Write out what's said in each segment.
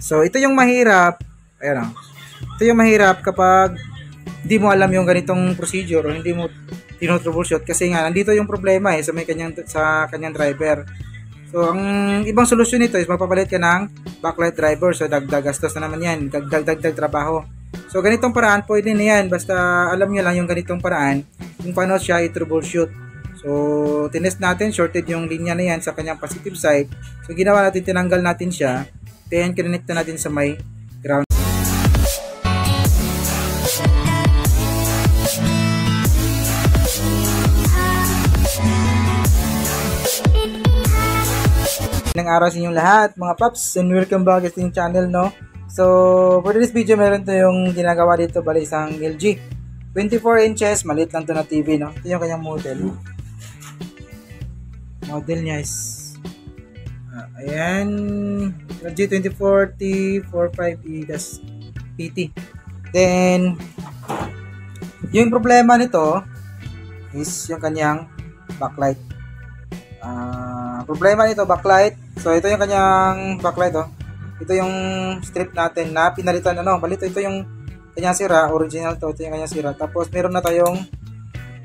So, ito yung mahirap. Ayan o. Ito yung mahirap kapag hindi mo alam yung ganitong procedure o hindi mo tinotroubleshoot kasi nga nandito yung problema sa kanyang driver. So, ang ibang solusyon nito is magpapalit ka ng backlight driver. So, dagdag gastos na naman yan. Dagdag trabaho. So, ganitong paraan, pwede na yan. Basta alam nyo lang yung ganitong paraan kung paano siya i-troubleshoot. So, tinest natin, shorted yung linya na yan sa kanyang positive side. So, ginawa natin, tinanggal natin siya. Then, kinonect na natin sa may ground. Ng araw sa inyong lahat, mga paps, and welcome back sa inyong channel, no? So, for this video, meron to yung ginagawa dito, bali isang LG 24 inches, maliit lang to na TV, no? Ito yung kanyang model. Model niya is ayan, LG 24T45E-PT. Then, yung problema nito is yung kanyang backlight. Problema nito, backlight. So, ito yung kanyang backlight, oh. Ito yung strip natin na pinalitan, balito, ito yung kanyang sira, original to, ito yung kanyang sira. Tapos, meron na tayong,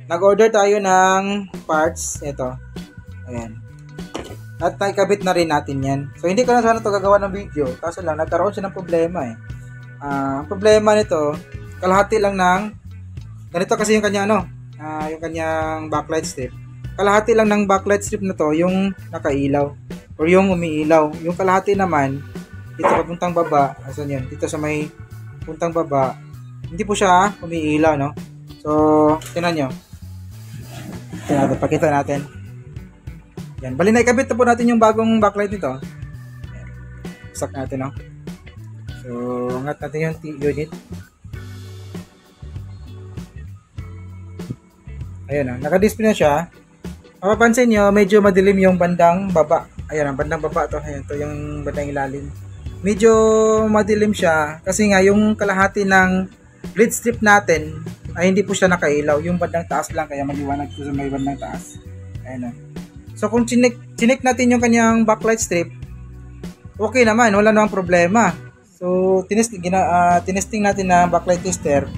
nag-order tayo ng parts, ito. Ayan. At naikabit na rin natin yan. So, hindi ko na sana ito gagawa ng video. Kaso lang, nagkaroon siya ng problema, eh. Ang problema nito, kalahati lang ng, ganito kasi yung kanyang, yung kanyang backlight strip. Kalahati lang ng backlight strip na to yung nakailaw or yung umiilaw. Yung kalahati naman dito papuntang baba, asan yan? Dito sa may puntang baba, hindi po siya umiilaw, no? So, tingnan nyo. Pakita natin. Yan, bali na ikabit na po natin yung bagong backlight nito. Yan. Isak natin, no? So, angat natin yung unit. Ayun, naka-display na siya. Mapapansin nyo, medyo madilim yung bandang baba. Ayan, ang bandang baba to. Ayan, to yung bandang ilalim. Medyo madilim siya kasi nga yung kalahati ng lead strip natin ay hindi po siya nakailaw. Yung bandang taas lang, kaya maliwanag po sa may bandang taas. Ayan. So, kung chinek natin yung kanyang backlight strip, okay naman, wala namang problema. So, tinesting natin na backlight tester.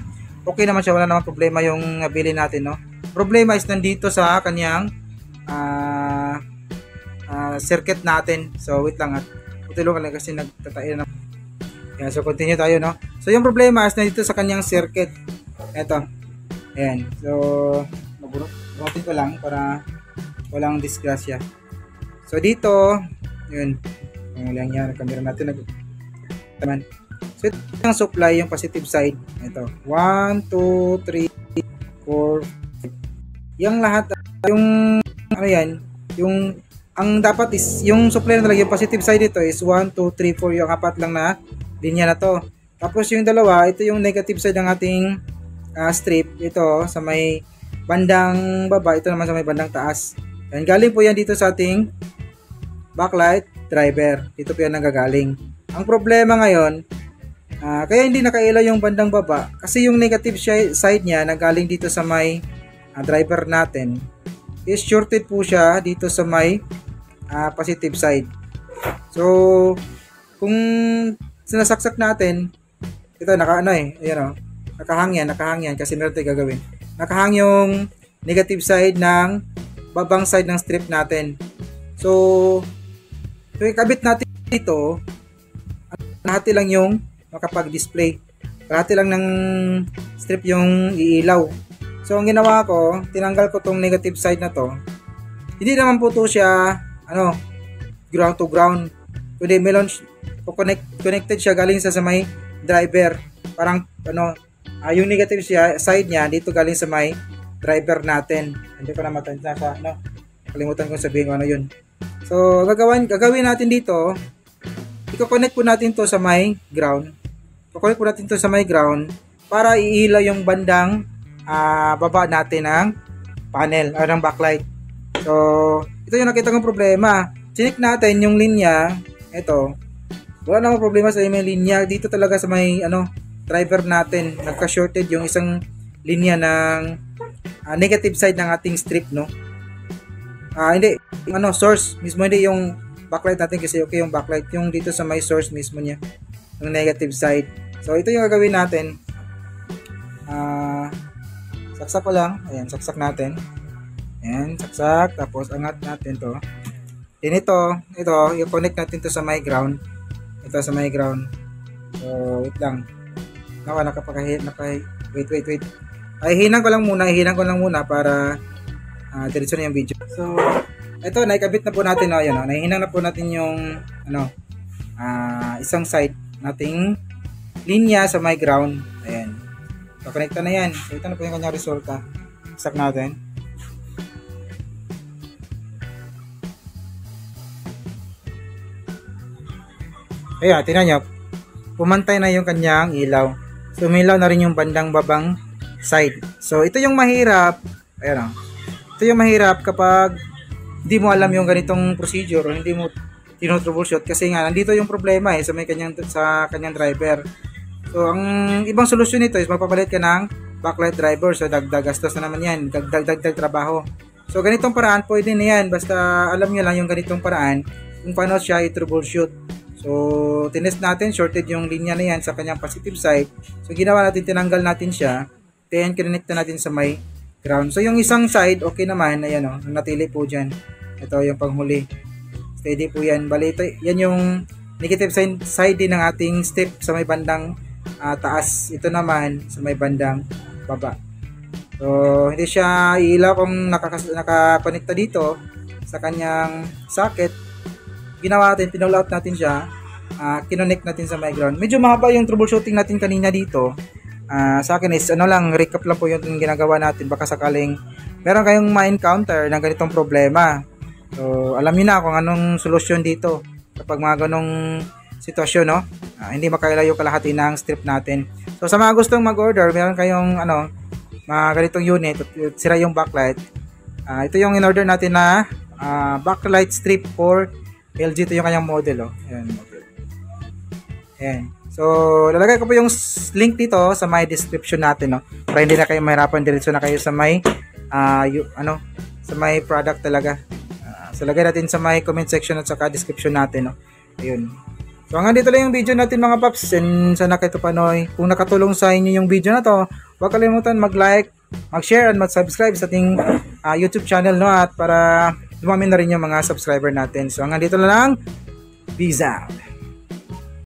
Okay naman siya, wala namang problema yung nabili natin, no? Problema is nandito sa kanyang circuit natin. So, wait lang at tutulungan lang kasi nagtatayo na. Yan, so, continue tayo, no? So, yung problema is nandito sa kanyang circuit. Eto. Ayan. So, bunutin ko lang para walang disgrasya. So, dito, yun. Yung lang yan. Camera natin. So, ito yung supply, yung positive side. Ito. 1, 2, 3, 4, 5. Yung lahat, yung yung ang dapat is yung supply na talaga yung positive side nito is 1, 2, 3, 4, yung apat lang na linya na to. Tapos yung dalawa, ito yung negative side ng ating strip. Ito sa may bandang baba, ito naman sa may bandang taas. Yan, galing po yan dito sa ating backlight driver. Dito po yan nagagaling. Ang problema ngayon, kaya hindi nakailaw yung bandang baba kasi yung negative side niya nagaling dito sa may driver natin is shorted po siya dito sa may positive side. So, kung sinasaksak natin, ito nakahang yan kasi meron tayong gagawin. Nakahang yung negative side ng babang side ng strip natin. So, ikabit natin dito, lahati lang yung makapag-display. Lahati lang ng strip yung iilaw. So, ang ginawa ko, tinanggal ko tong negative side na to. Hindi naman po to siya, ground to ground. Kundi connected siya galing sa may driver. Parang, yung negative side niya, dito galing sa may driver natin. Hindi ko na matanda sa, kalimutan ko sabihin ko ano yun. So, gagawin natin dito, i-connect po natin to sa may ground. I-connect po natin to sa may ground para iilaw yung bandang baba natin ng panel o ng backlight. So, ito yung nakita kong problema. Chinik natin yung linya. Ito. Wala namang problema sa may linya. Dito talaga sa may driver natin. Nagka-shorted yung isang linya ng negative side ng ating strip, no? Hindi. Source. Mismo hindi yung backlight natin kasi okay yung backlight. Yung dito sa may source mismo niya. yung negative side. So ito yung gagawin natin. Saksak ko lang. Ayan, saksak natin. Ayan, saksak. Tapos angat natin to. Then ito, i-connect natin to sa my ground. Ito sa my ground. So, wait lang. Wait. Ay, hinang ko lang muna para diretso na yung video. So, ito, naikabit na po natin. Ayan, nahihinang na po natin yung isang side nating linya sa my ground. Ayan. Kakonekta na yan. So, ito na po yung kanyang resulta. Saksak natin. Ayan, tingnan nyo. Pumantay na yung kanyang ilaw. So, umilaw na rin yung bandang babang side. So, ito yung mahirap. Ayan o. Ito yung mahirap kapag hindi mo alam yung ganitong procedure o hindi mo tinotroubleshoot kasi nga, nandito yung problema sa kanyang driver. So, ang ibang solusyon nito is magpapalit ka ng backlight driver. So, dagdag gastos na naman yan. Dagdag trabaho. So, ganitong paraan, pwede na yan. Basta alam nyo lang yung ganitong paraan kung paano siya i-troubleshoot. So, tinest natin, shorted yung linya na yan sa kanyang positive side. So, ginawa natin, tinanggal natin siya. Then, kinonect natin sa may ground. So, yung isang side, okay naman. Ayan o, natili po dyan. Ito yung panghuli. Steady po yan. Bali, ito, yan yung negative side din ng ating step sa may bandang taas. Ito naman sa may bandang baba. So, hindi siya iilaw kung nakakonekta dito sa kanyang socket. Ginawa natin, pinull out natin siya, kinonect natin sa my ground. Medyo mahaba yung troubleshooting natin kanina dito. Sa akin is, recap lang po yung ginagawa natin. Baka sakaling meron kayong ma-encounter ng ganitong problema. So, alam niyo na kung anong solusyon dito kapag mga ganong sitwasyon, no? Hindi makailaw yung kalahati ng strip natin. So, sa mga gustong mag-order, meron kayong, mga ganitong unit, sira yung backlight. Ito yung in-order natin na backlight strip for LG. Ito yung kanyang model, Ayan, model. Ayan. So, lalagay ko po yung link dito sa my description natin, para hindi na kayo mahirapan, diretso na kayo sa may sa may product talaga. So, lagay natin sa my comment section at saka description natin, Ayun. So, hanggang dito lang yung video natin, mga paps, and sana kayo panoy. Kung nakatulong sa inyo yung video na to, huwag kalimutan mag-like, mag-share, and mag-subscribe sa ating YouTube channel, at para dumami na rin yung mga subscriber natin. So, hanggang dito na lang. Peace out.